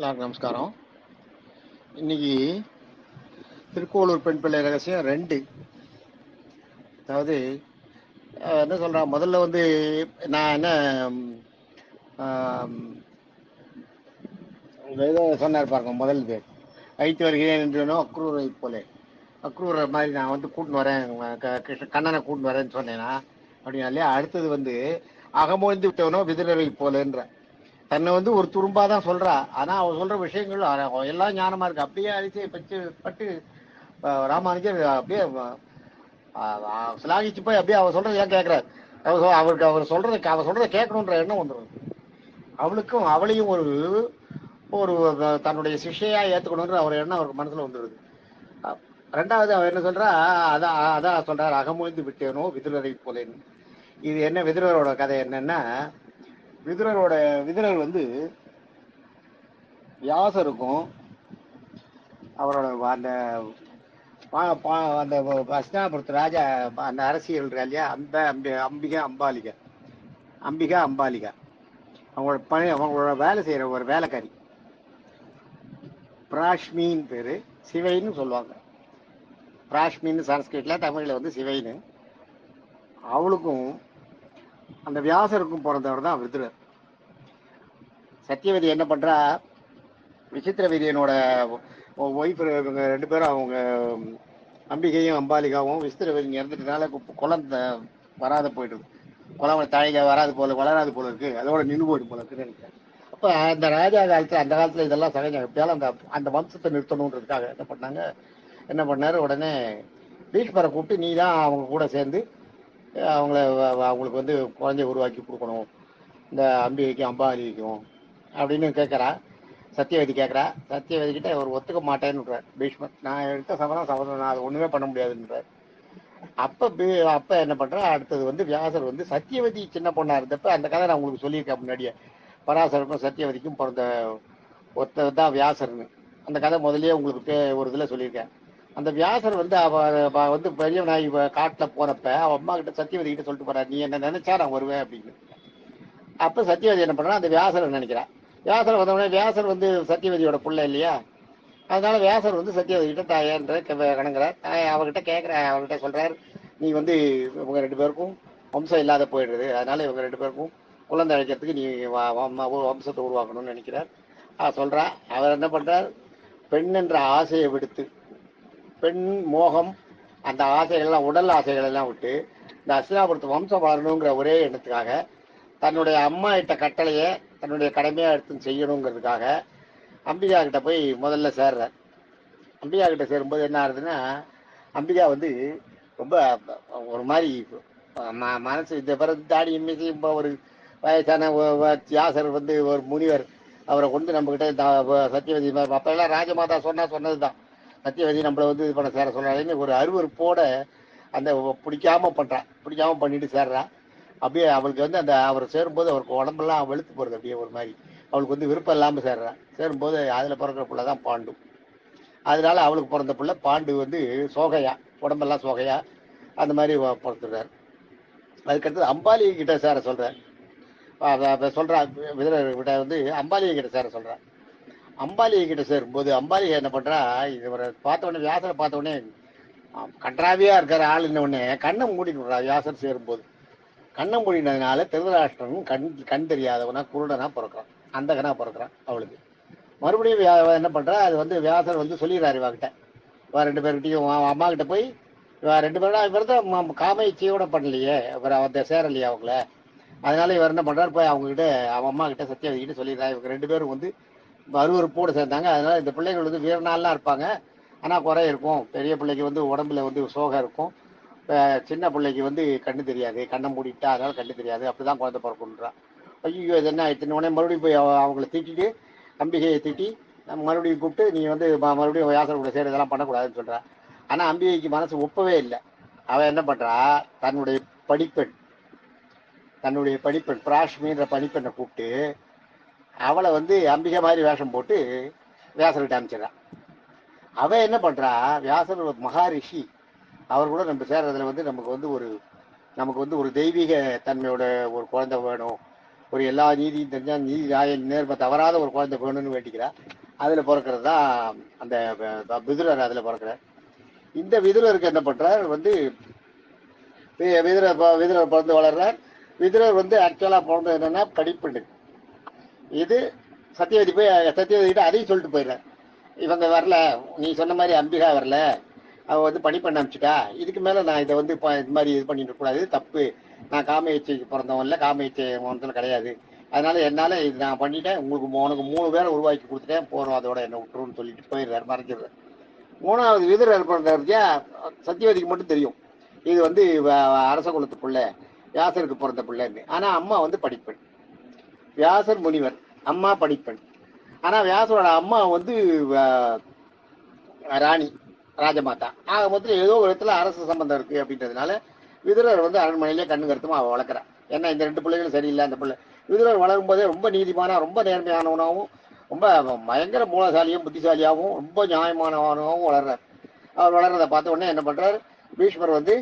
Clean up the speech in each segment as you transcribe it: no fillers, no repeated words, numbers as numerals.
எல்லாருக்கும் நமஸ்காரம். இன்னைக்கு திருக்கோளூர் பெண் பிள்ளை ரகசியம் 2. அதாவது என்ன சொல்றா, முதல்ல வந்து நான் என்ன ஏதோ சொன்னார் பாருங்க. முதல் பேர் வைத்து வருகிறேன் என்று அக்ரூரை போல, அக்ரூரை மாதிரி நான் வந்து கூட்டின்னு வரேன், கண்ணனை கூட்டின்னு வரேன்னு சொன்னேன்னா அப்படின்னா இல்லையா. அடுத்தது வந்து அகமோய்ந்து விட்டவனோ விதிரரை போலன்ற, தன்னை வந்து ஒரு துரும்பா தான் சொல்றா. ஆனா அவ சொல்ற விஷயங்கள் எல்லாம் ஞானமா இருக்கு. அப்படியே அரிசியை பட்டு ராமானுஜர் அப்படியே சிலாகிச்சு போய் அப்படியே அவ சொல்றது ஏன் கேட்கிறார். அவருக்கு அவர் சொல்றதை கேட்கணுன்ற எண்ணம் வந்துடும். அவளையும் ஒரு ஒரு தன்னுடைய சிஷ்யா ஏத்துக்கணுன்ற அவர் எண்ணம் அவருக்கு மனசுல வந்துடுது. ரெண்டாவது அவர் என்ன சொல்றா, அதான் சொல்றாரு, அகமொழிந்து விட்டேனோ விதுரரை போலேன்னு. இது என்ன விதுரரோட கதை என்னன்னா, விதுரர் வந்து வியாசருக்கும் அவரோட அந்த அந்த ஹஸ்தினாபுரத்து ராஜா அந்த அரசியல் இல்லையா, அம்பிகா அம்பாலிகா அவங்களோட வேலை செய்யற ஒரு வேலைக்காரி, பிராஷ்மின்னு பேரு, சிவைன்னு சொல்லுவாங்க. பிராஷ்மின்னு சான்ஸ்கிரிட்ல, தமிழ்ல வந்து சிவைன்னு. அவளுக்கும் அந்த வியாசருக்கும் பிறந்தவர் தான் விதுரர். சத்தியவதி என்ன பண்றா, விசித்திர வீரியனோட ஒய்ஃப், இவங்க 2 பேரும், அவங்க அம்பிகையும் அம்பாலிகாவும் விசித்திரவீரியன் இறந்துட்டனால குழந்தை வராத போயிடுது. குழந்தை தாய்க வராது போல, வளராது போல இருக்கு, அதோட நின்று போயிடும் போல இருக்குன்னு நினைக்கிறேன். அப்ப அந்த ராஜா காலத்துல, அந்த காலத்துல இதெல்லாம் சகஜம். எப்படியாலும் அந்த வம்சத்தை நிறுத்தணுன்றதுக்காக என்ன பண்ணாரு, உடனே பீஷ்மரை கூப்பிட்டு, நீ தான் அவங்க கூட சேர்ந்து அவங்களுக்கு வந்து குழந்தைய உருவாக்கி கொடுக்கணும், இந்த அம்பிகைக்கும் அம்பாலிக்கும் அப்படின்னு கேட்கறா. சத்தியவதி கேட்கறா. சத்தியவதி கிட்ட அவர் ஒத்துக்க மாட்டேன்னு பீஷ்மர். நான் எடுத்த சபதம் நான் அதை ஒண்ணுமே பண்ண முடியாதுன்றார். அப்ப என்ன பண்றா, அடுத்தது வந்து வியாசர் வந்து சத்தியவதி சின்ன பொண்ணா இருந்தப்ப, அந்த கதை நான் உங்களுக்கு சொல்லியிருக்கேன் முன்னாடியே, பராசருக்கும் சத்தியவதிக்கும் பிறந்த ஒருத்தர் தான் வியாசர்னு. அந்த கதை முதல்லயே உங்களுக்கு ஒரு இதுல சொல்லியிருக்கேன். அந்த வியாசர் வந்து அவ வந்து பெரிய நாய் காட்டுல போறப்ப அவ அம்மா கிட்ட சத்தியவதி கிட்ட சொல்லிட்டு போறா, நீ என்ன நினைச்சா நான் வருவேன் அப்படின்னு. அப்ப சத்தியவதி என்ன பண்றா, அந்த வியாசரை நினைக்கிறா. வியாசர் வந்தவொடனே, வியாசர் வந்து சத்தியவதியோட பிள்ளை இல்லையா, அதனால வியாசர் வந்து சத்தியவதி கிட்ட தாயன்ற கணங்குறார். அவகிட்ட அவர்கிட்ட சொல்றாரு, நீ வந்து இவங்க 2 பேருக்கும் வம்சம் இல்லாத போயிடுறது, அதனால இவங்க 2 பேருக்கும் குழந்தை அழைக்கிறதுக்கு நீ ஒரு வம்சத்தை உருவாக்கணும்னு நினைக்கிறார். சொல்றா. அவர் என்ன பண்றார், பெண் என்ற ஆசையை விடுத்து, பெண் மோகம், அந்த ஆசைகள்லாம், உடல் ஆசைகள் எல்லாம் விட்டு, இந்த ஹஸ்தினாபுரத்து வம்சம் வளரணுங்கிற ஒரே எண்ணத்துக்காக தன்னுடைய அம்மா இட்ட கட்டளையை தன்னுடைய கடமையா எடுத்து செய்யணுங்கிறதுக்காக அம்பிகா கிட்ட போய் முதல்ல சேர்றார். அம்பிகா கிட்ட சேரும்போது என்ன ஆகுதுன்னா, அம்பிகா வந்து ரொம்ப ஒரு மாதிரி மனசு இந்த பிறகு தாடி மீசி ஒரு வயசான வியாசர் வந்து ஒரு முனிவர், அவரை கொண்டு நம்ம கிட்ட சத்தியவதி அப்ப எல்லாம் ராஜமாதா சொன்னதுதான், சத்தியவதி நம்மளை வந்து இது பண்ண சேர சொல்றாருன்னு ஒரு அருவருப்போட அந்த பிடிக்காம பண்ணிட்டு சேர்றா. அப்படியே அவளுக்கு வந்து அந்த அவர் சேரும்போது அவருக்கு உடம்பெல்லாம் வெளுத்து போறது. அப்படியே ஒரு மாதிரி அவளுக்கு வந்து விருப்பம் இல்லாம சேரும்போது அதுல பிறக்கிற பிள்ளைதான் பாண்டு. அதனால அவளுக்கு பிறந்த பிள்ளை பாண்டு வந்து சோகையா, உடம்பெல்லாம் சோகையா அந்த மாதிரி பிறந்துடுறாரு. அதுக்கடுத்தது அம்பாலிகை கிட்ட சேர சொல்றார். சொல்றா, விட வந்து அம்பாலிகை கிட்ட சேர சொல்றா. அம்பாலிகை கிட்ட சேரும்போது அம்பாலிகை என்ன பண்றா, இவரை பார்த்த உடனே, வியாசரை பார்த்த உடனே கன்றாவியா இருக்கிற ஆள் உடனே கண்ணை மூடிடுறா. வியாசர் சேரும்போது கண்ணை மூடினதுனால திருதராஷ்டிரனும் கண் தெரியாதவனா குருடனா பிறக்கிறான், அந்தகனா பிறக்கிறான். அவளுக்கு மறுபடியும் என்ன பண்றா, அது வந்து வியாசர் வந்து சொல்லிடுறாரு இவகிட்ட, 2 பேர்கிட்டையும் அம்மா கிட்ட போய் 2 பேரும் இவர் தான் காமயிச்சியோட பண்ணலையே, இவர் அவன் சேரலையே அவங்கள, அதனால இவர் என்ன பண்றாரு, போய் அவங்க கிட்ட, அவன் அம்மா கிட்ட சத்தியவதி கிட்ட சொல்லிடுறாரு, இவங்க 2 பேரும் வந்து அருவருப்போடு சேர்ந்தாங்க, அதனால இந்த பிள்ளைகள் வந்து வீரநாள்லாம் இருப்பாங்க, ஆனா குறை இருக்கும். பெரிய பிள்ளைக்கு வந்து உடம்புல வந்து சோகம் இருக்கும், சின்ன பிள்ளைக்கு வந்து கண்ணு தெரியாது, கண்ணை மூடிட்டா, அதனால கண்ணு தெரியாது, அப்படிதான் குழந்தை பிறக்குன்றான். ஐயோ இது என்ன ஆயிடுச்சுன்னு உடனே மறுபடியும் போய் அவங்கள திட்டிட்டு, அம்பிகையை திட்டி மறுபடியும் கூப்பிட்டு, நீ வந்து மறுபடியும் வியாசர் கூட சேர இதெல்லாம் பண்ணக்கூடாதுன்னு சொல்றா. ஆனா அம்பிகைக்கு மனசு ஒப்பவே இல்லை. அவன் என்ன பண்றா, தன்னுடைய படிப்பெண் பிராஷ்மின்ற பணிப்பெண்ணை கூப்பிட்டு அவளை வந்து அம்பிகை மாதிரி வேஷம் போட்டு வியாசர்கிட்ட அமைச்சிடறான். அவன் என்ன பண்றா, வியாசர் மகாரிஷி, அவர் கூட நம்ம சேர்றதுல வந்து நமக்கு வந்து ஒரு தெய்வீக தன்மையோட ஒரு குழந்தை வேணும், ஒரு எல்லா நீதியும் தெரிஞ்சா, நீதி நியாய நேர்மை தவறாத ஒரு குழந்தை வேணும்னு வேண்டிக்கிறா. அதுல பிறக்கிறது தான் அந்த விதுரர். அதுல பிறக்கிறார். இந்த விதுரருக்கு என்ன பண்றார் வந்து விதுரர் பிறந்து வளர்றார். விதுரர் வந்து ஆக்சுவலா பிறந்தது என்னன்னா படிப்பு. இது சத்தியவதி போய் சத்தியவதிக்கிட்ட அதையும் சொல்லிட்டு போயிடுறார். இவங்க வரல, நீ சொன்ன மாதிரி அம்பிகா வரல, அவ வந்து பணி பண்ண அனுப்பிச்சுட்டா, இதுக்கு மேல நான் இதை வந்து இது மாதிரி இது பண்ணிட்டு கூடாது, தப்பு. நான் காம இச்சைக்கு பிறந்தவன் இல்லை, காம இச்சை மனத்துல கிடையாது. அதனால என்னால இது நான் பண்ணிட்டேன், உனக்கு 3 பேரை உருவாக்கி கொடுத்துட்டேன், போறோம், அதோட என்ன விட்டுருன்னு சொல்லிட்டு போயிடுறாரு, மறைஞ்சிடுறாரு. 3வது விதுரர் பிறந்தா சத்தியவதிக்கு மட்டும் தெரியும் இது வந்து அரச குலத்து பிள்ளை, வியாசருக்கு பிறந்த பிள்ளைன்னு. ஆனா அம்மா வந்து படிப்பெண், வியாசர் முனிவர், அம்மா படிப்பெண். ஆனா வியாசரோட அம்மா வந்து ராணி, ராஜமாதா. ஆக மொத்தம் ஏதோ ஒரு இடத்துல அரசு சம்பந்தம் இருக்கு அப்படின்றதுனால விதுரர் வந்து அரண்மனையிலே கண்ணு கருத்துமா அவ வளர்க்குறான். ஏன்னா இந்த 2 பிள்ளைகளும் சரியில்லை. அந்த பிள்ளை விதுரர் வளரும் போதே ரொம்ப நீதிமானா, ரொம்ப நேர்மையானவனாகவும், ரொம்ப பயங்கர மூலசாலியும் புத்திசாலியாகவும், ரொம்ப நியாயமானவனாகவும் வளர்றார். அவர் வளர்றதை பார்த்த உடனே என்ன பண்றாரு, பீஷ்மர் வந்து,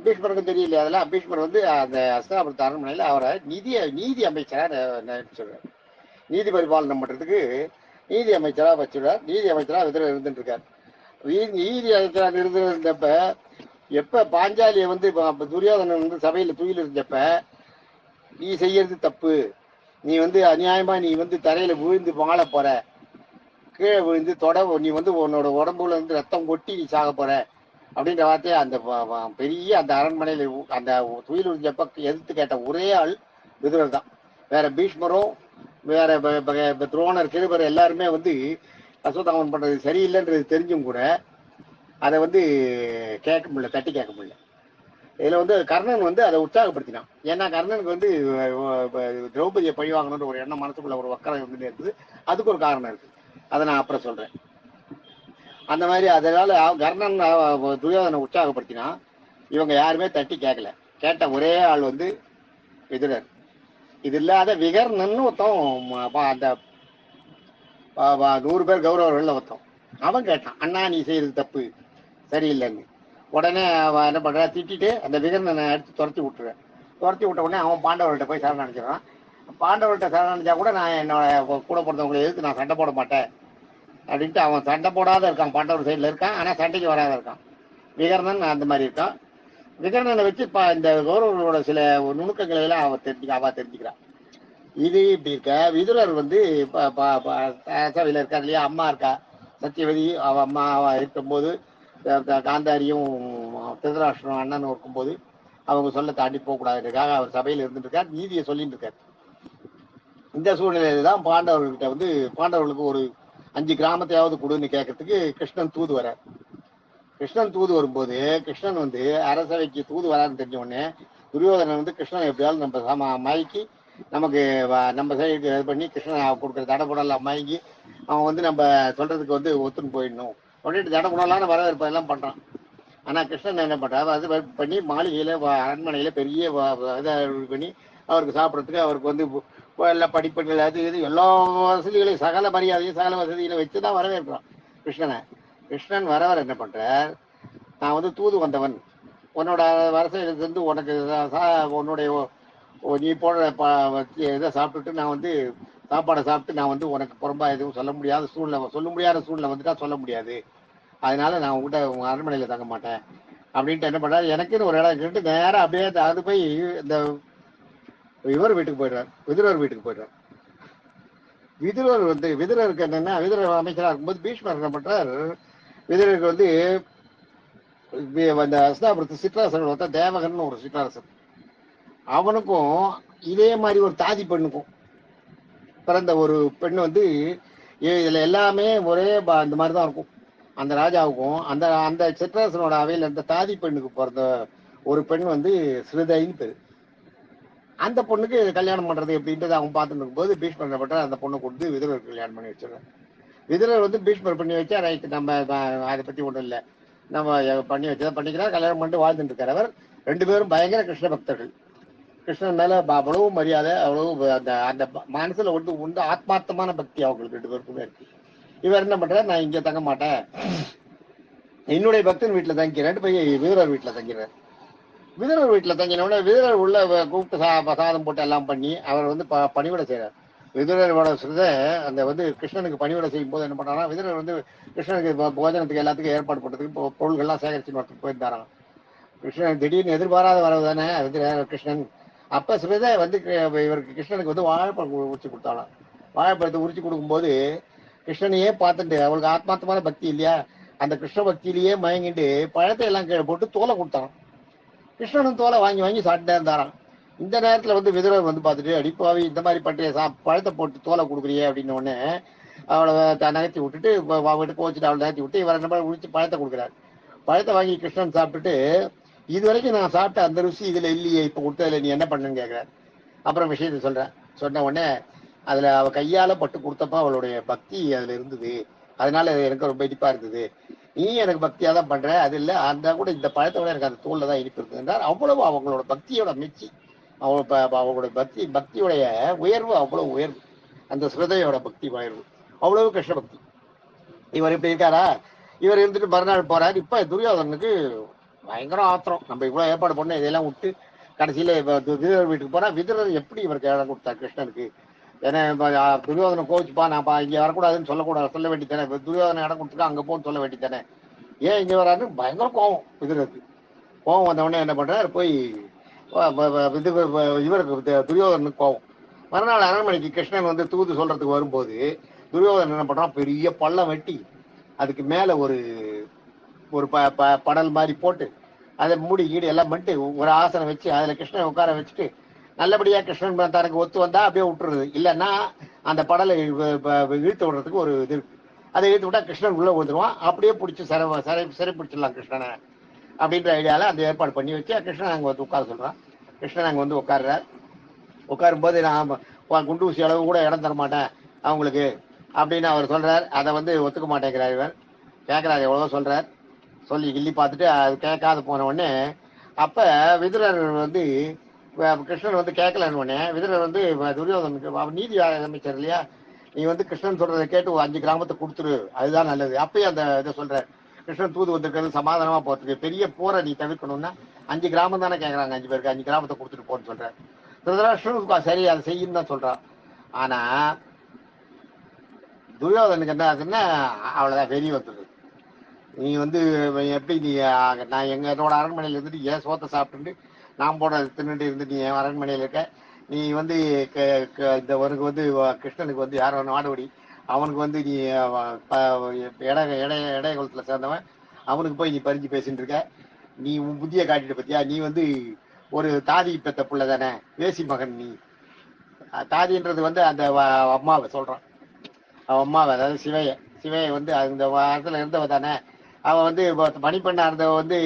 பீஷ்மருக்கும் தெரியலையே அதெல்லாம், பீஷ்மர் வந்து அந்த அஸ்தினாபுரத்து அரண்மனையில் அவரை நீதி அமைச்சராக சொல்றாரு. நீதி பரிபாலனம் பண்றதுக்கு நீதி அமைச்சராக வச்சுடுறார். நீதி அமைச்சராக விதுரர் இருந்துட்டு இருக்காரு. நீதி அமைச்சராக இருந்தப்ப எப்ப பாஞ்சாலியை வந்து துரியோதனன் வந்து சபையில தூயில் இருந்தப்ப, நீ செய்யறது தப்பு, நீ வந்து அநியாயமா நீ வந்து தரையில விழுந்து வாழ போற, கீழே விழுந்து நீ வந்து உன்னோட உடம்புல இருந்து ரத்தம் கொட்டி நீ சாக போற அப்படின்ற வார்த்தையை அந்த பெரிய அந்த அரண்மனையில அந்த துயில் உறிஞ்சப்ப எதிர்த்து கேட்ட ஒரே ஆள் விதுரர் தான். வேற பீஷ்மரும் வேற துரோணர் கிருபர் எல்லாருமே வந்து அஸ்வத்தாமன் பண்றது சரியில்லைன்றது தெரிஞ்சும் கூட அதை வந்து கேட்க முடியல, தட்டி கேட்க முடியல. இதுல வந்து கர்ணன் வந்து அதை உற்சாகப்படுத்தினான். ஏன்னா கர்ணனுக்கு வந்து திரௌபதியை பழி வாங்கணும்னு ஒரு எண்ணம் மனசுக்குள்ள ஒரு வக்கரம் இருந்துட்டே இருக்குது. அதுக்கு ஒரு காரணம் இருக்கு, அதை நான் அப்புறம் சொல்றேன். அந்த மாதிரி அதனால கர்ணன் துரியோதனை உற்சாகப்படுத்தினா, இவங்க யாருமே தட்டி கேட்கல. கேட்ட ஒரே ஆள் வந்து விதுரர். இது இல்லாத விகர்ணன்னு ஒருத்தன், அந்த 100 பேர் கௌரவர்கள் ஒருத்தன், அவன் கேட்டான், அண்ணா நீ செய்யறது தப்பு, சரியில்லைன்னு. உடனே அவன் என்ன பண்ற, திட்டிட்டு அந்த விகர்ணனை எடுத்து துரத்தி விட்டுருவேன். துரத்தி விட்ட உடனே அவன் பாண்டவர்கள்ட்ட போய் சரணடைஞ்சிடறான். பாண்டவர்கள்ட்ட சரணடைஞ்சா கூட நான் என்னோட கூட பிறந்தவங்களை எதிர்த்து நான் சண்டை போட மாட்டேன் அப்படின்ட்டு அவன் சண்டை போடாத இருக்கான். பாண்டவர் சைடில் இருக்கான், ஆனால் சண்டைக்கு வராத இருக்கான். விகர்ணன் அந்த மாதிரி இருக்கான். விகர்ணனை வச்சு இந்த கௌரவர்களோட சில நுணுக்கங்களை எல்லாம் அவ தெரிஞ்சுக்கிறான். இது இப்படி இருக்க, விதுரர் வந்து சபையில் இருக்கார் இல்லையா, அம்மா இருக்கா சத்தியவதி, அவ அம்மா இருக்கும்போது காந்தாரியும் திருதராஷ்டிரம் அண்ணனும் இருக்கும்போது அவங்க சொல்ல தாண்டி போகக்கூடாதுக்காக அவர் சபையில் இருந்துட்டு இருக்கார், நீதியை சொல்லிட்டு இருக்கார். இந்த சூழ்நிலையில தான் பாண்டவர்கிட்ட வந்து பாண்டவர்களுக்கு ஒரு 5 கிராமத்தையாவது கொடுன்னு கேட்கறதுக்கு கிருஷ்ணன் தூது வர. கிருஷ்ணன் தூது வரும்போது கிருஷ்ணன் வந்து அரசவைக்கு தூது வரான்னு தெரிஞ்ச உடனே துரியோதனன் வந்து கிருஷ்ணன் எப்படியாவது நம்ம மயக்கி நமக்கு நம்ம சைடுக்கு இது பண்ணி கிருஷ்ணன் கொடுக்குற தடபுடலாம் மயங்கி அவன் வந்து நம்ம சொல்றதுக்கு வந்து ஒத்துன்னு போயிடணும் அப்படின்ட்டு தடபுடலான வரவேற்பு எல்லாம் பண்றான். ஆனா கிருஷ்ணன் என்ன பண்றாரு, அது பண்ணி மாளிகையில அரண்மனையில பெரிய இதை பண்ணி அவருக்கு சாப்பிட்றதுக்கு அவருக்கு வந்து எல்லா படிப்புகள் அது இது எல்லா வசதிகளையும் சகல மரியாதையும் சகல வசதிகளை வச்சுதான் வரவேற்கிறான் கிருஷ்ணனை. கிருஷ்ணன் வரவர் என்ன பண்றார், நான் வந்து தூது வந்தவன், உன்னோட வரசையிலிருந்து உனக்கு உன்னுடைய நீ போடுற இதை சாப்பிட்டுட்டு நான் வந்து சாப்பாடை சாப்பிட்டு நான் வந்து உனக்கு புறம்பா எதுவும் சொல்ல முடியாத சூழ்நிலை வந்துட்டா சொல்ல முடியாது, அதனால நான் உங்ககிட்ட உங்க அரண்மனையில தங்க மாட்டேன் அப்படின்ட்டு என்ன பண்றாரு, எனக்குன்னு ஒரு இடம் கேட்டு நேரம் அப்படியே அது போய் இந்த இவர் வீட்டுக்கு போயிடுறார், விதுரர் வீட்டுக்கு போயிடுறார். விதுரருக்கு என்னன்னா, விதுரர் அமைச்சராக இருக்கும்போது பீஷ்மர் என்ன பண்றார், விதுரருக்கு வந்து அந்த அஸ்தாபுரத்து சிற்றரசன் ஒருத்தன் தேவகன் ஒரு சிற்றரசன், அவனுக்கும் இதே மாதிரி ஒரு தாதி பெண்ணுக்கும் பிறந்த ஒரு பெண் வந்து இதுல எல்லாமே ஒரே இந்த மாதிரிதான் இருக்கும். அந்த ராஜாவுக்கும் அந்த அந்த சிற்றரசனோட அவையில் இருந்த தாதி பெண்ணுக்கு பிறந்த ஒரு பெண் வந்து ஸ்ருதைன்னு பேரு. அந்த பொண்ணுக்கு கல்யாணம் பண்றது எப்படின்றது அவன் பார்த்துட்டு இருக்கும்போது பீஷ்மர் பண்ற அந்த பொண்ணை கொடுத்து விதுரருக்கு கல்யாணம் பண்ணி வச்சிடறான். விதுரர் வந்து பீஷ்மர் பண்ணி வச்சா ரைட், நம்ம அதை பத்தி ஒன்றும் இல்லை, நம்ம பண்ணி வச்சதை பண்ணிக்கிறா, கல்யாணம் பண்ணிட்டு வாழ்ந்துட்டு இருக்கிறவர். 2 பேரும் பயங்கர கிருஷ்ண பக்தர்கள். கிருஷ்ணன் மேல அவ்வளவு மரியாதை, அவ்வளவு அந்த அந்த மனசுல வந்து உண்டு ஆத்மார்த்தமான பக்தி அவங்களுக்கு 2 பேருக்குமே இருக்கு. இவர் என்ன பண்றாரு, நான் இங்க தங்க மாட்டேன், என்னுடைய பக்தன் வீட்டுல தங்கிறேன் போய் விதுரர் வீட்டுல தங்கிறார். விதுரர் வீட்டுல தங்கினோட விதுரர் உள்ள கூப்பிட்டு சாதம் போட்டு எல்லாம் பண்ணி அவர் வந்து பணிவிட செய்யறார். விதுரரோட சிறுதை அந்த வந்து கிருஷ்ணனுக்கு பணிவிடை செய்யும் போது என்ன பண்ணாரா, விதுரர் வந்து கிருஷ்ணனுக்கு போஜனத்துக்கு எல்லாத்துக்கும் ஏற்பாடு பண்றதுக்கு பொருள்கள்லாம் சேகரிச்சு வரத்துக்கு போயிருந்தாராம். கிருஷ்ணன் திடீர்னு எதிர்பாராத வரவு தானே கிருஷ்ணன். அப்ப சிறுதை வந்து இவருக்கு கிருஷ்ணனுக்கு வந்து வாழைப்பழம் உரிச்சு கொடுத்தாலாம். வாழைப்பழத்தை உரிச்சு கொடுக்கும்போது கிருஷ்ணனையே பார்த்துட்டு அவளுக்கு ஆத்மார்த்தமான பக்தி இல்லையா, அந்த கிருஷ்ண பக்தியிலேயே மயங்கிட்டு பழத்தை எல்லாம் கீழே போட்டு தோலை கொடுத்தான். கிருஷ்ணனும் தோலை வாங்கி வாங்கி சாப்பிட்டே இருந்தாராம். இந்த நேரத்துல வந்து விதுரர் வந்து பார்த்துட்டு, அடிப்பாவி இந்த மாதிரி பண்றிய, பழத்தை போட்டு தோலை கொடுக்குறியே அப்படின்னு உடனே அவளை நகர்த்தி விட்டுட்டு வீட்டு கோச்சிட்டு அவளை நகர்த்தி விட்டு இவர் என்ன உரிச்சு பழத்தை கொடுக்குறாரு. பழத்தை வாங்கி கிருஷ்ணன் சாப்பிட்டுட்டு, இது வரைக்கும் நான் சாப்பிட்ட அந்த ருசி இதுல இல்லையே, இப்ப கொடுத்ததுல நீ என்ன பண்ணுன்னு கேட்கிறாரு. அப்புறம் விஷயத்த சொல்றேன். சொன்ன உடனே அதுல அவ கையால பட்டு கொடுத்தப்ப அவளுடைய பக்தி அதுல இருந்தது, அதனால எனக்கு ரொம்ப இனிப்பா இருந்தது. நீ எனக்கு பக்தியா தான் பண்ற, அது இல்ல அந்த கூட இந்த பழத்தை விட எனக்கு அந்த தோல்ல தான் இனிப்பு இருக்குது என்றார். அவ்வளவு அவங்களோட பக்தியோட மிச்சி, அவங்களோட பக்தியுடைய உயர்வு அவ்வளவு உயர்வு, அந்த ஸ்ருதையோட பக்தி உயர்வு அவ்வளவு கிருஷ்ண பக்தி. இவர் இப்படி இருக்காரா, இவர் இருந்துட்டு மறுநாள் போறாரு. இப்ப துரியோதனுக்கு பயங்கர ஆத்திரம், நம்ம இவ்வளவு ஏற்பாடு பண்ண இதெல்லாம் விட்டு கடைசியில விதுரர் வீட்டுக்கு போனா, விதுரர் எப்படி இவருக்கு இடம் கொடுத்தார் கிருஷ்ணனுக்கு. ஏன்னா துரியோதனை கோவிச்சுப்பா, நான் இங்க வரக்கூடாதுன்னு சொல்ல வேண்டித்தானே, துரியோதனை இடம் கொடுத்துட்டு அங்க போன்னு சொல்ல வேண்டித்தானே, ஏன் இங்க வராரு, பயங்கர கோவம் விதுரருக்கு. கோவம் வந்த உடனே என்ன பண்றாரு, போய் இவருக்கு துரியோதனுக்கு கோவம். மறுநாள் அரண்மனைக்கு கிருஷ்ணன் வந்து தூது சொல்றதுக்கு வரும்போது துரியோதனன் என்ன பண்றான், பெரிய பள்ளம் வெட்டி அதுக்கு மேல ஒரு ஒரு படல் மாதிரி போட்டு அதை மூடி கீடு எல்லாம் பண்ணிட்டு ஒரு ஆசனம் வச்சு அதுல கிருஷ்ணன் உட்கார வச்சுட்டு, நல்லபடியா கிருஷ்ணன் தனக்கு ஒத்து வந்தா அப்படியே விட்டுறது, இல்லைன்னா அந்த படலை இழுத்து விடுறதுக்கு ஒரு இது இருக்கு. அதை இழுத்து விட்டா கிருஷ்ணன் உள்ள விழுந்துருவான், அப்படியே பிடிச்சி சிறை பிடிச்சிடலாம் கிருஷ்ணனை அப்படின்ற ஐடியால அந்த ஏற்பாடு பண்ணி வச்சு கிருஷ்ணன் அங்க வந்து உட்கார சொல்றான். கிருஷ்ணன் அங்க வந்து உட்கார்றார். உட்காரும் போது நான் குண்டு ஊசி அளவு கூட இடம் தர மாட்டேன் அவங்களுக்கு அப்படின்னு அவர் சொல்றார். அதை வந்து ஒத்துக்க மாட்டேங்கிறார் இவர். கேட்கிறார், எவ்வளவோ சொல்றார், சொல்லி கிள்ளி பார்த்துட்டு அது கேட்காத போன உடனே அப்ப விதுரர் வந்து கிருஷ்ணன் வந்து கேட்கலன்னு உடனே விதுரர் வந்து துரியோதனுக்கு, அவர் நீதி அமைச்சர் இல்லையா, நீ வந்து கிருஷ்ணன் சொல்றதை கேட்டு 5 கிராமத்தை கொடுத்துரு, அதுதான் நல்லது. அப்பயும் அந்த இதை சொல்றாரு, கிருஷ்ணன் தூது வந்திருக்கிறது சமாதானமா போறதுக்கு, பெரிய போரை நீ தவிர்க்கணும்னா 5 கிராமம் தானே கேட்கறாங்க, 5 பேருக்கு 5 கிராமத்தை கொடுத்துட்டு போன்னு சொல்றாரு. திருதராஷ்டிரனுக்கு சரி அதை செய்யும் தான் சொல்றான். ஆனா துரியோதனுக்கு என்ன ஆகுதுன்னா அவ்வளவுதான் வெறி வந்துடுது. நீ வந்து எப்படி நீ நான் என்னோட அரண்மனையில இருந்துட்டு ஏன் சோத்தை சாப்பிட்டு நான் போட தின்னுட்டு இருந்துட்டு நீ என் அரண்மனையில இருக்க, நீ வந்து இந்த உனக்கு வந்து கிருஷ்ணனுக்கு வந்து யாரோ நாடோடி, அவனுக்கு வந்து நீ இடைய குளத்துல சேர்ந்தவன், அவனுக்கு போய் நீ பறிஞ்சு பேசிட்டு இருக்க, நீ உன் புத்தியை காட்டிட்டு பத்தியா, நீ வந்து ஒரு தாதி பெத்த புள்ள தானே, வேசி மகன் நீ. தாதின்றது வந்து அந்த அம்மாவை சொல்றான், அவன் அம்மாவை, அதாவது சிவைய வந்து அந்த இடத்துல இருந்தவ தானே, அவன் வந்து மணிப்பெண்ணா இருந்தவ வந்து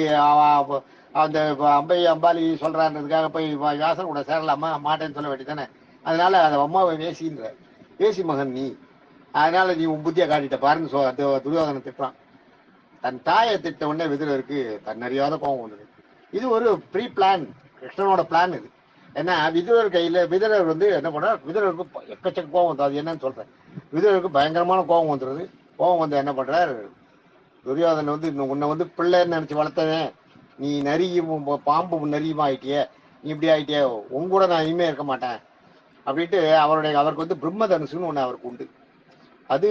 அந்த அம்பாலி சொல்றான்றதுக்காக போய் வியாசன் கூட சேரலாமா, மாட்டேன்னு சொல்ல வேண்டியதானே. அதனால அந்த அம்மாவை வேசின்ற, வேசி மகன் நீ, அதனால நீ உன் புத்தியை காட்டிட்ட பாருன்னு துரியோதனை திட்டுறான். தன் தாயை திட்ட உடனே விதுரருக்கு தன்னறியாத கோபம் வந்தது. இது ஒரு ப்ரீ பிளான், கிருஷ்ணனோட பிளான் இது. ஏன்னா விதுரர் கையில விதுரர் வந்து என்ன பண்றார், விதுரருக்கு எக்கச்சக்க கோபம் வந்து, அது என்னன்னு சொல்றேன். விதுரருக்கு பயங்கரமான கோபம் வந்துடுது. கோபம் வந்து என்ன பண்றார், துரியோதனை வந்து உன்னை வந்து பிள்ளைன்னு நினைச்சு வளர்த்தவன் நீ நரியும் பாம்பு நரியுமா ஆயிட்டிய, நீ இப்படி ஆயிட்டிய, உங்க கூட நான் இனிமே இருக்க மாட்டேன் அப்படின்ட்டு அவருக்கு வந்து பிரம்ம தனுசுன்னு ஒண்ணு அவருக்கு உண்டு. அது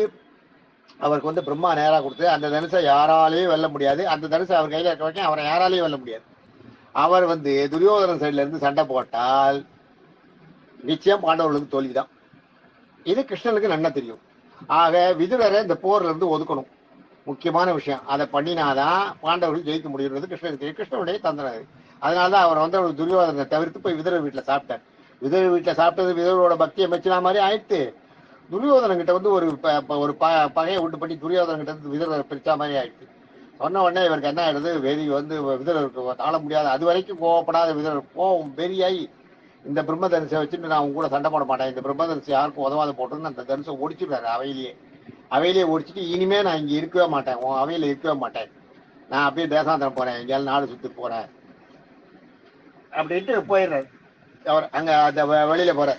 அவருக்கு வந்து பிரம்மா நேரா கொடுத்து, அந்த தனுசை யாராலையும் வெல்ல முடியாது, அந்த தனுசை அவர் கையில இருக்க வரைக்கும் அவரை யாராலையும் வெல்ல முடியாது. அவர் வந்து துரியோதனன் சைட்ல இருந்து சண்டை போட்டால் நிச்சயம் பாண்டவர்களுக்கு தோல்விதான். இது கிருஷ்ணனுக்கு நன்னா தெரியும். ஆக விதுரரை இந்த போர்ல இருந்து ஒதுக்கணும், முக்கியமான விஷயம். அதை பண்ணினாதான் பாண்டவர்கள் ஜெயிக்க முடியுறது கிருஷ்ணனுக்கு தெரியும், கிருஷ்ணனுடைய தந்திரம். அதனாலதான் அவர் வந்து ஒரு துரியோதனை தவிர்த்து போய் விதுரர் வீட்டுல சாப்பிட்டார். விதுரர் வீட்டுல சாப்பிட்டது விதுரோட பக்தியை மெச்சினா மாதிரி ஆயிடுத்து. துரியோதனன் கிட்ட வந்து ஒரு பகையை உண்டு பண்ணி துரியோதனன் கிட்ட இருந்து விதுரரை பிரிச்சா மாதிரி ஆயிடுச்சு. சொன்ன உடனே இவருக்கு என்ன ஆயிடுது, வெறி வந்து விதுரருக்கு தாழ முடியாது. அது வரைக்கும் கோவப்படாத விதுரர் கோவம் வெறியாகி, இந்த பிரம்ம தனுசை வச்சுட்டு நான் உங்க கூட சண்டை போட மாட்டேன், இந்த பிரம்ம தனுசை யாருக்கும் உதவாத போட்டுன்னு அந்த தனுசை ஒடிச்சுடுறாரு. அவையிலேயே ஒடிச்சுட்டு, இனிமே நான் இங்க இருக்கவே மாட்டேன், உன் அவையில இருக்கவே மாட்டேன், நான் அப்படியே தேசாந்திரம் போறேன், எங்கேயாலும் நாடு சுத்தி போறேன் அப்படின்ட்டு போயிடுறாரு. அவர் அங்க அந்த வெளியில போற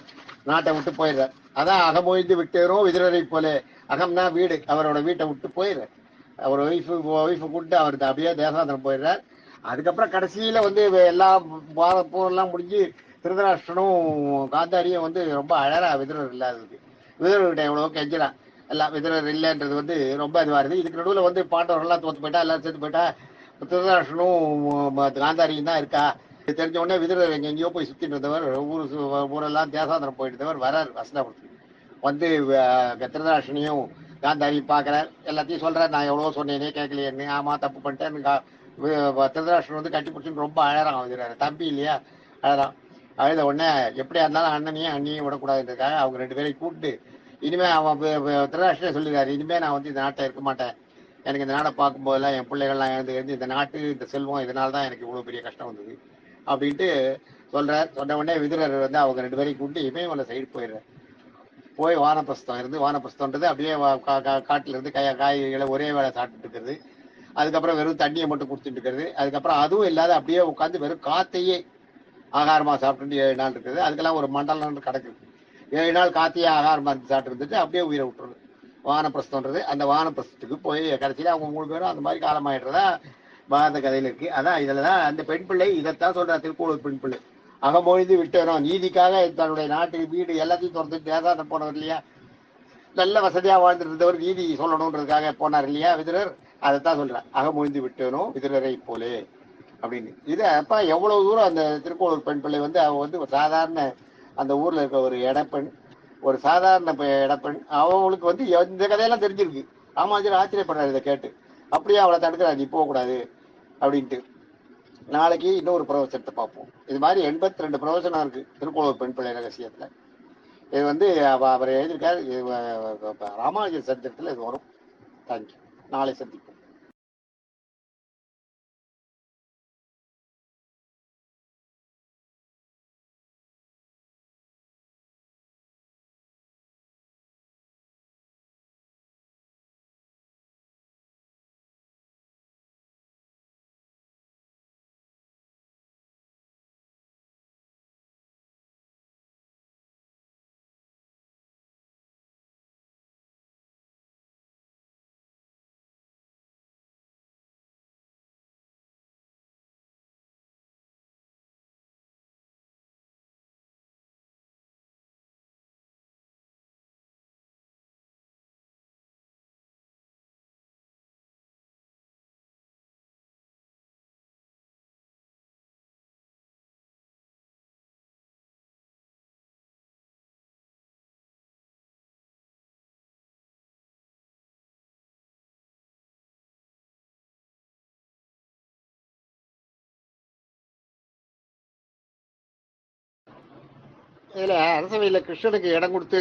நாட்டை விட்டு போயிடுறார். அதான் அகமொழிந்து விட்டேரும் விதுரரை போல, அகம்னா வீடு, அவரோட வீட்டை விட்டு போயிடுறார். அவர் ஒய்ஃபு கூப்பிட்டு அவர் அப்படியே தேசாந்திரம் போயிடுறார். அதுக்கப்புறம் கடைசியில வந்து எல்லாம் போரெல்லாம் முடிஞ்சு திருதராஷ்டிரனும் காந்தாரியும் வந்து ரொம்ப அழறா விதுரர் இல்லாததுக்கு. விதுரர்கிட்ட எவ்வளவோ கெஞ்சலாம் எல்லாம். விதுரர் இல்லைன்றது வந்து ரொம்ப இதுவா இருக்குது. இதுக்கு நடுவில் வந்து பாண்டவர்கள்லாம் தோத்து போயிட்டா, எல்லாரும் சேர்த்து போயிட்டா, திருதராஷ்டனும் காந்தாரியும் தான் இருக்கா. இது தெரிஞ்ச உடனே விதுரர் எங்கெங்கேயோ போய் சுத்திட்டு இருந்தவர், ஊரெல்லாம் தேசாந்திரம் போயிட்டு இருந்தவர் வரார் ஹஸ்தினாபுரத்துக்கு. வந்து திருதராஷ்டனையும் காந்தாரியும் பார்க்குறார், எல்லாத்தையும் சொல்றார். நான் எவ்வளோ சொன்னேனே கேட்கலையேன்னு. ஆமா தப்பு பண்ணிட்டேன். திருதராஷ்டிரன் வந்து கட்டி பிடிச்சின்னு ரொம்ப அழறான். வந்துடுறாரு, தம்பி இல்லையா, அழறான். அழுத உடனே எப்படியா இருந்தாலும் அண்ணனையும் அண்ணியும் விடக்கூடாதுன்றதுக்காக அவங்க 2 பேரையும் கூப்பிட்டு, இனிமே அவன் திருதராஷ்டிரே சொல்லிடுறாரு, இனிமே நான் வந்து இந்த நாட்டை இருக்க மாட்டேன். எனக்கு இந்த நாடை பார்க்கும்போதெல்லாம் என் பிள்ளைகள்லாம் எழுந்து இந்த நாட்டு இந்த செல்வம் இதனால தான் எனக்கு இவ்வளோ பெரிய கஷ்டம் வந்தது அப்படின்ட்டு சொல்றார். சொன்ன உடனே விதுரர் வந்து அவங்க 2 பேரையும் கூப்பிட்டு இமயமலை சைடு போயிடுறாரு. போய் வானப்பிரஸ்தம் இருந்து, வானப்பிரஸ்தம்ன்றது அப்படியே காட்டுல இருந்து காய்கறிகளை ஒரே வேலை சாப்பிட்டுட்டு இருக்கிறது. அதுக்கப்புறம் வெறும் தண்ணியை மட்டும் குடிச்சுட்டு இருக்கிறது. அதுக்கப்புறம் அதுவும் இல்லாத அப்படியே உட்காந்து வெறும் காத்தையே ஆகாரமா சாப்பிட்டு 7 நாள் இருக்குது. அதுக்கெல்லாம் ஒரு மண்டலம் கிடக்குது. 7 நாள் காத்தையே ஆகாரமா இருந்து சாப்பிட்டு இருந்துட்டு அப்படியே உயிரை விட்டுருது. வானப்பிரஸ்தம்ன்றது அந்த வானப்பிரஸ்தத்துக்கு போய் கடைசியில் அவங்க 3 பேரும் அந்த மாதிரி காலமாயிடுறதா பாரத கதையில இருக்கு. அதான் இதுலதான் அந்த பெண் பிள்ளை இதைத்தான் சொல்றா, திருக்கோளூர் பெண் பிள்ளை. அகமொழிந்து விட்டோம், நீதிக்காக தன்னுடைய நாட்டு வீடு எல்லாத்தையும் திறந்து தேசாந்தம் போனவர் இல்லையா, நல்ல வசதியா வாழ்ந்துட்டு இருந்தவர் நீதி சொல்லணும்ன்றதுக்காக போனார் இல்லையா விதுரர். அதைத்தான் சொல்றார், அகமொழிந்து விட்டோனும் விதுரரை போலே அப்படின்னு. இது அப்ப எவ்வளவு தூரம் அந்த திருக்கோளூர் பெண் பிள்ளை வந்து அவ வந்து ஒரு சாதாரண அந்த ஊர்ல இருக்க ஒரு இடப்பெண், ஒரு சாதாரண இடப்பெண். அவங்களுக்கு வந்து இந்த கதையெல்லாம் தெரிஞ்சிருக்கு. ராமாஜர் ஆச்சரியப்படுறாரு இதை கேட்டு. அப்படியே அவளை தடுக்கிறாரு, நீ போகக்கூடாது அப்படின்ட்டு. நாளைக்கு இன்னொரு பிரவசனத்தை பார்ப்போம். இது மாதிரி 82 பிரவசனம் இருக்கு திருக்கோளூர் பெண் பிள்ளை ரகசியத்துல. இது வந்து அவர் எழுதியிருக்காரு. ராமானுஜர் சரித்திரத்துல இது வரும். தேங்க்யூ. நாளை சந்திப்போம். இதுல அரசவையில கிருஷ்ணனுக்கு இடம் கொடுத்து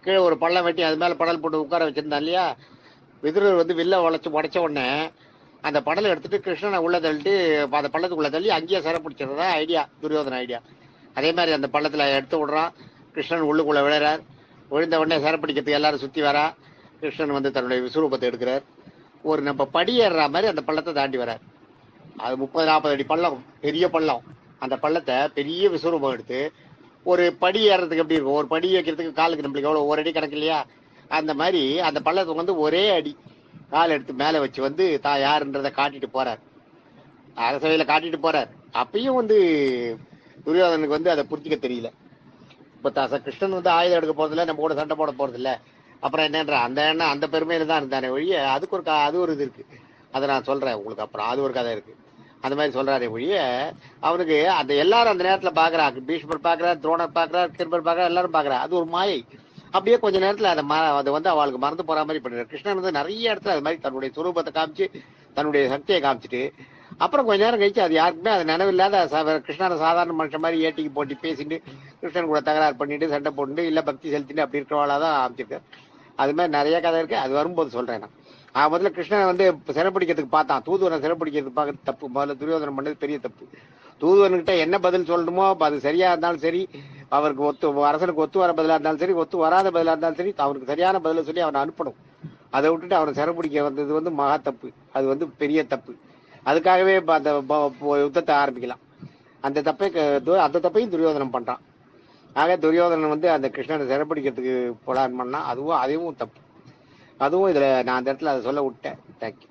கீழே ஒரு பள்ளம் வெட்டி அது மேல படல் போட்டு உட்கார வச்சிருந்தான் இல்லையா. விதுரர் வந்து வில்ல உடைச்ச உடனே அந்த படலை எடுத்துட்டு கிருஷ்ணனை உள்ள தள்ளிட்டு அந்த பள்ளத்துக்குள்ள தள்ளி அங்கேயே சிறை பிடிச்சிருந்தா ஐடியா, துரியோதன ஐடியா. அதே மாதிரி அந்த பள்ளத்துல எடுத்து விடுறான். கிருஷ்ணன் உள்ளுக்குள்ள விழுறார். விழுந்த உடனே சிறை பிடிக்கிறதுக்கு எல்லாரும் சுத்தி வரா. கிருஷ்ணன் வந்து தன்னுடைய விஸ்வரூபத்தை எடுக்கிறார். ஒரு நம்ம படி ஏறுற மாதிரி அந்த பள்ளத்தை தாண்டி வரார். அது 30-40 அடி பள்ளம், பெரிய பள்ளம். அந்த பள்ளத்தை பெரிய விஸ்வரூபம் எடுத்து ஒரு படி ஏறதுக்கு எப்படி இருக்கும், ஒரு படி வைக்கிறதுக்கு காலுக்கு நம்மளுக்கு எவ்வளவு ஒரு அடி கணக்கு இல்லையா, அந்த மாதிரி அந்த பள்ளத்துக்கு வந்து ஒரே அடி கால் எடுத்து மேல வச்சு வந்து தான் யாருன்றதை காட்டிட்டு போறார். அரசவையில காட்டிட்டு போறார். அப்பயும் வந்து துரியோதனுக்கு வந்து அதை புரிஞ்சிக்க தெரியல. இப்ப கிருஷ்ணன் வந்து ஆயுதம் எடுக்க போறதில்ல, நம்ம கூட சண்டை போட போறது இல்ல, அப்புறம் என்னன்ற அந்த எண்ணம் அந்த பெருமையில தான் இருந்தானே ஒழிய அதுக்கு ஒரு அது ஒரு இது இருக்கு. அதை நான் சொல்றேன் உங்களுக்கு அப்புறம். அது ஒரு கதை இருக்கு. அந்த மாதிரி சொல்றாரு ஒழிய அவனுக்கு அந்த எல்லாரும் அந்த நேரத்துல பாக்குறாங்க. பீஷ்மர் பாக்குறாரு, துரோணர் பாக்குறாரு, கிருபர் பாக்குறாரு, எல்லாரும் பாக்குறாரு. அது ஒரு மாயை. அப்படியே கொஞ்ச நேரத்துல அதை வந்து அவளுக்கு மறந்து போற மாதிரி பண்ணிடுறாரு. கிருஷ்ணன் வந்து நிறைய இடத்துல அது மாதிரி தன்னுடைய சுரூபத்தை காமிச்சு தன்னுடைய சக்தியை காமிச்சிட்டு அப்புறம் கொஞ்ச நேரம் கழிச்சு அது யாருக்குமே அது நினைவில்லாத கிருஷ்ணனை சாதாரண மனுஷன் மாதிரி ஏட்டிக்கு போட்டி பேசிட்டு கிருஷ்ணன் கூட தகராறு பண்ணிட்டு சண்டை போட்டு இல்ல பக்தி செலுத்திட்டு அப்படி இருக்கிறவாளாதான் அமைச்சிருக்காரு. அது மாதிரி நிறைய கதை இருக்கு. அது வரும்போது சொல்றேன் நான். முதல்ல கிருஷ்ணன் வந்து சிறைப்பிடிக்கிறதுக்கு பார்த்தான். தூதுவனை சிறைப்பிடிக்கிறதுக்கு பார்க்கறது தப்பு. முதல்ல துரியோதனம் பண்ணது பெரிய தப்பு. தூதுவன்கிட்ட என்ன பதில் சொல்லணுமோ அது சரியா இருந்தாலும் சரி, அவருக்கு அரசனுக்கு ஒத்து வர பதிலா இருந்தாலும் சரி, ஒத்து வராத பதிலா இருந்தாலும் சரி, அவனுக்கு சரியான பதில சொல்லி அவனை அனுப்பணும். அதை விட்டுட்டு அவனை சிறைப்பிடிக்க வந்தது வந்து மகா தப்பு. அது வந்து பெரிய தப்பு. அதுக்காகவே அந்த யுத்தத்தை ஆரம்பிக்கலாம். அந்த தப்பையும் துரியோதனம் பண்றான். ஆக துரியோதனன் வந்து அந்த கிருஷ்ணனை சிறைப்பிடிக்கிறதுக்கு போலான் பண்ணா அதுவும் தப்பு. அதுவும் இதுல நான் அந்த இடத்துல அதை சொல்ல விட்டேன். தேங்க்யூ.